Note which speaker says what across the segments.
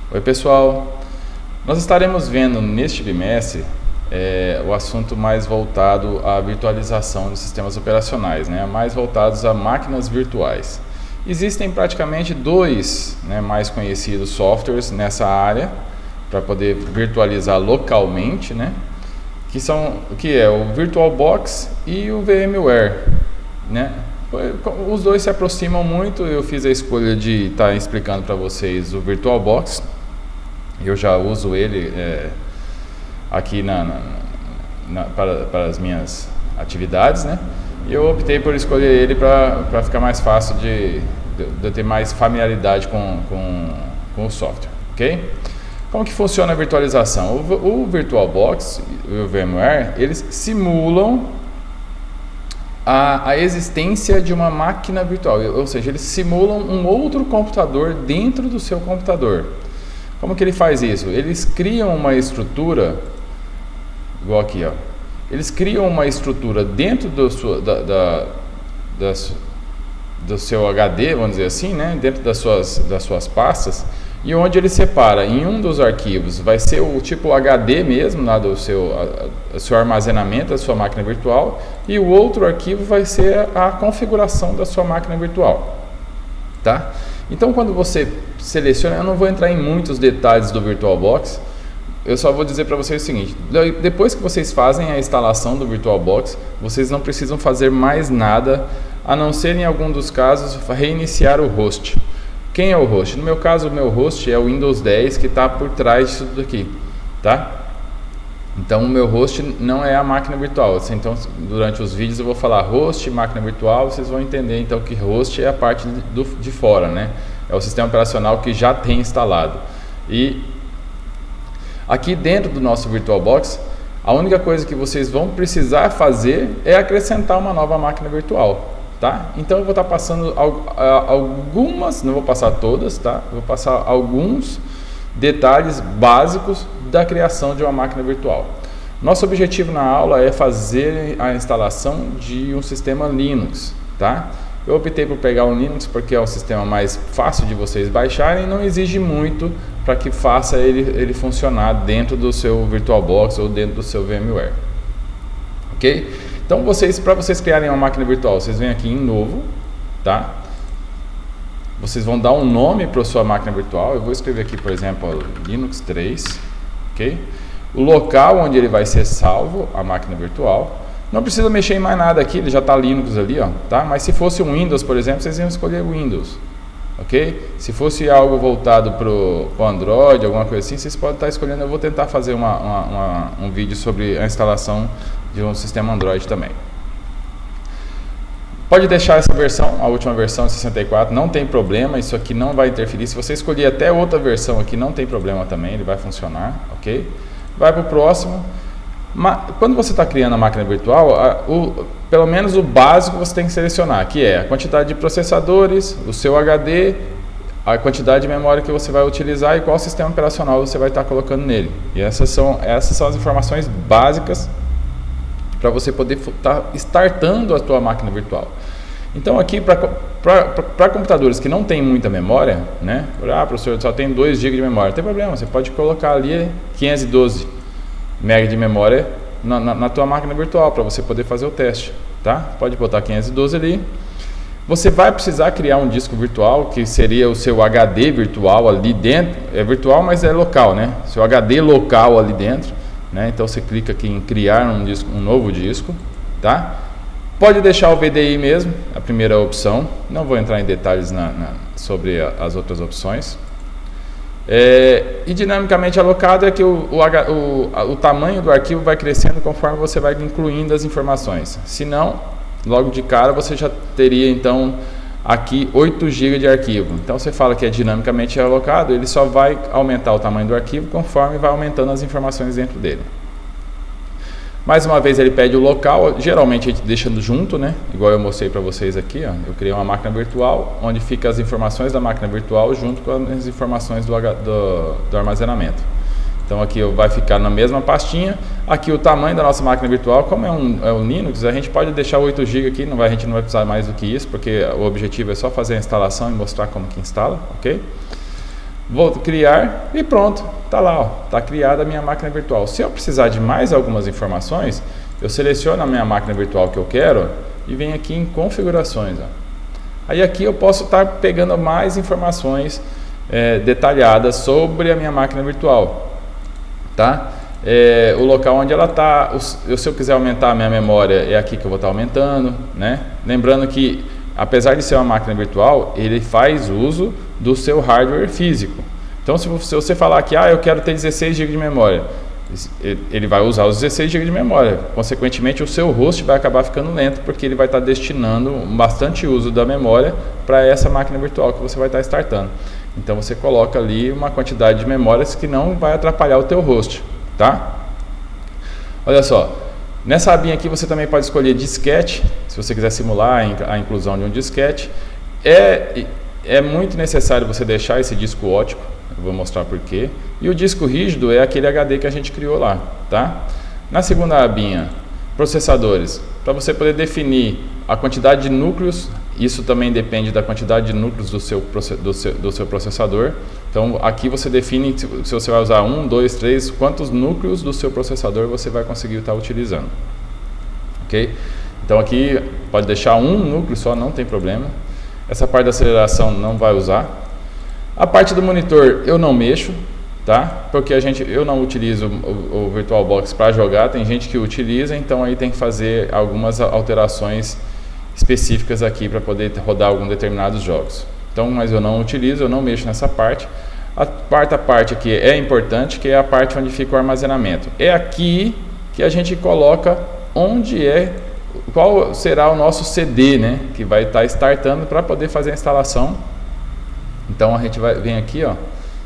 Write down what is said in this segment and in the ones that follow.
Speaker 1: Oi pessoal, nós estaremos vendo neste bimestre o assunto mais voltado à virtualização dos sistemas operacionais, mais voltados a máquinas virtuais. Existem praticamente dois mais conhecidos softwares nessa área para poder virtualizar localmente, que é o VirtualBox e o VMware. Os dois se aproximam muito. Eu fiz a escolha de estar explicando para vocês o VirtualBox. Eu já uso ele aqui para as minhas atividades, E eu optei por escolher ele para ficar mais fácil de ter mais familiaridade com o software, ok? Como que funciona a virtualização? O VirtualBox e o VMware, eles simulam a existência de uma máquina virtual, ou seja, eles simulam um outro computador dentro do seu computador. Como que ele faz isso? Eles criam uma estrutura, igual aqui, ó. Eles criam uma estrutura dentro do seu HD, vamos dizer assim, dentro das suas pastas, e onde ele separa em um dos arquivos, vai ser o tipo HD mesmo, lá do seu armazenamento da sua máquina virtual, e o outro arquivo vai ser a configuração da sua máquina virtual, tá? Então, quando você seleciona, eu não vou entrar em muitos detalhes do VirtualBox, eu só vou dizer para vocês o seguinte: depois que vocês fazem a instalação do VirtualBox, vocês não precisam fazer mais nada, a não ser, em algum dos casos, reiniciar o host. Quem é o host? No meu caso, o meu host é o Windows 10, que está por trás disso daqui, tá? Então, o meu host não é a máquina virtual. Então, durante os vídeos eu vou falar host, máquina virtual, vocês vão entender então que host é a parte de fora, É o sistema operacional que já tem instalado. E aqui dentro do nosso VirtualBox, a única coisa que vocês vão precisar fazer é acrescentar uma nova máquina virtual, tá? Então, eu vou estar passando algumas, não vou passar todas, tá? Vou passar alguns detalhes básicos da criação de uma máquina virtual. Nosso objetivo na aula é fazer a instalação de um sistema Linux, tá? Eu optei por pegar o Linux porque é o sistema mais fácil de vocês baixarem e não exige muito para que faça ele funcionar dentro do seu VirtualBox ou dentro do seu VMware, ok? Então, para vocês criarem uma máquina virtual, vocês vêm aqui em novo, tá? Vocês vão dar um nome para a sua máquina virtual. Eu vou escrever aqui, por exemplo, Linux 3, ok? O local onde ele vai ser salvo, a máquina virtual. Não precisa mexer em mais nada aqui, ele já está Linux ali, ó, tá? Mas se fosse um Windows, por exemplo, vocês iam escolher Windows, ok? Se fosse algo voltado para o Android, alguma coisa assim, vocês podem estar escolhendo. Eu vou tentar fazer um vídeo sobre a instalação de um sistema Android também. Pode deixar essa versão, a última versão de 64, não tem problema, isso aqui não vai interferir. Se você escolher até outra versão aqui, não tem problema também, ele vai funcionar, ok? Vai para o próximo. Quando você está criando a máquina virtual, pelo menos o básico você tem que selecionar, que é a quantidade de processadores, o seu HD, a quantidade de memória que você vai utilizar e qual sistema operacional você vai estar colocando nele. E essas são as informações básicas para você poder estar startando a tua máquina virtual. Então, aqui para computadores que não tem muita memória, professor, só tem 2 GB de memória, não tem problema, você pode colocar ali 512 MB de memória na tua máquina virtual para você poder fazer o teste, tá? Pode botar 512 ali. Você vai precisar criar um disco virtual, que seria o seu HD virtual ali dentro. É virtual, mas é local, Seu HD local ali dentro. Então você clica aqui em criar um novo disco, tá? Pode deixar o VDI mesmo, a primeira opção. Não vou entrar em detalhes sobre as outras opções. E dinamicamente alocado é que o tamanho do arquivo vai crescendo conforme você vai incluindo as informações. Se não, logo de cara você já teria então aqui 8 GB de arquivo. Então você fala que é dinamicamente alocado, ele só vai aumentar o tamanho do arquivo conforme vai aumentando as informações dentro dele. Mais uma vez ele pede o local, geralmente a gente deixa junto, Igual eu mostrei para vocês aqui, ó. Eu criei uma máquina virtual onde fica as informações da máquina virtual junto com as informações do armazenamento. Então aqui vai ficar na mesma pastinha. Aqui o tamanho da nossa máquina virtual, como é um Linux, a gente pode deixar 8 GB aqui, a gente não vai precisar mais do que isso, porque o objetivo é só fazer a instalação e mostrar como que instala, ok? vou criar e pronto, tá lá, ó, tá criada a minha máquina virtual. Se eu precisar de mais algumas informações, eu seleciono a minha máquina virtual que eu quero e venho aqui em configurações, ó. Aí aqui eu posso estar pegando mais informações detalhadas sobre a minha máquina virtual, tá? O local onde ela está, se eu quiser aumentar a minha memória, é aqui que eu vou estar aumentando, né? Lembrando que, apesar de ser uma máquina virtual, ele faz uso do seu hardware físico. Então, se você falar que eu quero ter 16 GB de memória, ele vai usar os 16 GB de memória. Consequentemente, o seu host vai acabar ficando lento, porque ele vai estar destinando bastante uso da memória para essa máquina virtual que você vai estar startando. Então, você coloca ali uma quantidade de memórias que não vai atrapalhar o teu host, tá? Olha só, nessa abinha aqui você também pode escolher disquete, se você quiser simular a inclusão de um disquete. É muito necessário você deixar esse disco ótico, eu vou mostrar por quê. E o disco rígido é aquele HD que a gente criou lá, tá? Na segunda abinha, processadores, para você poder definir a quantidade de núcleos, isso também depende da quantidade de núcleos do seu processador. Então aqui você define se você vai usar 1, 2, 3, quantos núcleos do seu processador você vai conseguir estar utilizando, ok? Então aqui pode deixar um núcleo só, não tem problema. Essa parte da aceleração não vai usar. A parte do monitor eu não mexo, tá? Porque eu não utilizo o VirtualBox para jogar, tem gente que utiliza, então aí tem que fazer algumas alterações específicas aqui para poder rodar alguns determinados jogos. Então, mas eu não utilizo, eu não mexo nessa parte. A quarta parte aqui é importante, que é a parte onde fica o armazenamento. É aqui que a gente coloca qual será o nosso CD, né, que vai estar startando para poder fazer a instalação. Então a gente vem aqui, ó,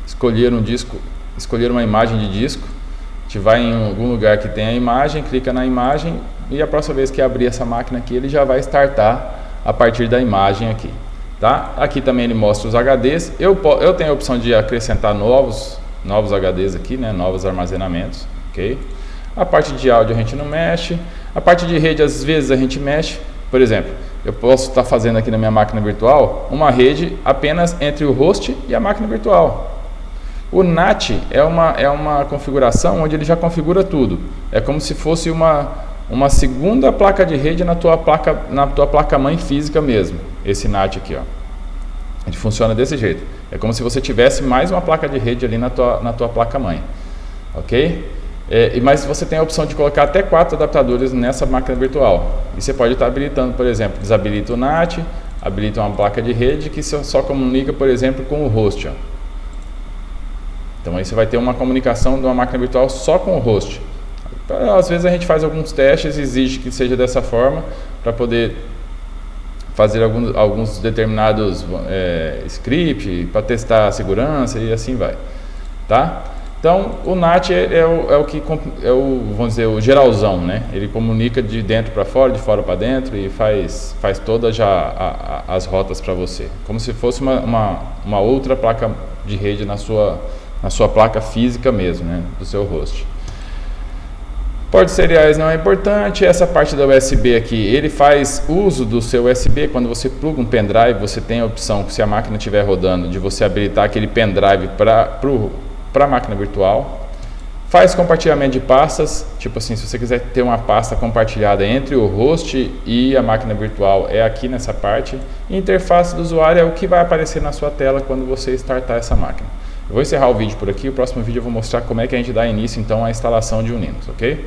Speaker 1: escolher um disco, escolher uma imagem de disco. A gente vai em algum lugar que tem a imagem, clica na imagem e a próxima vez que abrir essa máquina aqui, ele já vai startar a partir da imagem aqui, tá? Aqui também ele mostra os HDs. Eu tenho a opção de acrescentar novos HDs aqui, né, novos armazenamentos, ok? A parte de áudio a gente não mexe. A parte de rede às vezes a gente mexe. Por exemplo, eu posso estar fazendo aqui na minha máquina virtual uma rede apenas entre o host e a máquina virtual. O NAT é uma configuração onde ele já configura tudo. É como se fosse uma segunda placa de rede na tua placa-mãe física mesmo. Esse NAT aqui, ó. Ele funciona desse jeito. É como se você tivesse mais uma placa de rede ali na tua placa-mãe. Ok? Mas você tem a opção de colocar até 4 adaptadores nessa máquina virtual. E você pode estar habilitando, por exemplo, desabilita o NAT, habilita uma placa de rede que só comunica, por exemplo, com o host. Ó. Então aí você vai ter uma comunicação de uma máquina virtual só com o host. Às vezes a gente faz alguns testes e exige que seja dessa forma para poder fazer alguns determinados scripts para testar a segurança e assim vai, tá? Então o NAT vamos dizer, o geralzão, né? Ele comunica de dentro para fora, de fora para dentro e faz todas já as rotas para você, como se fosse uma outra placa de rede na sua placa física mesmo, né? Do seu host. Portos seriais não é importante. Essa parte da USB aqui, ele faz uso do seu USB. Quando você pluga um pendrive, você tem a opção, se a máquina estiver rodando, de você habilitar aquele pendrive para a máquina virtual. Faz compartilhamento de pastas, tipo assim, se você quiser ter uma pasta compartilhada entre o host e a máquina virtual, é aqui nessa parte. E interface do usuário é o que vai aparecer na sua tela quando você startar essa máquina. Eu vou encerrar o vídeo por aqui, o próximo vídeo eu vou mostrar como é que a gente dá início então à instalação de um Linux, ok?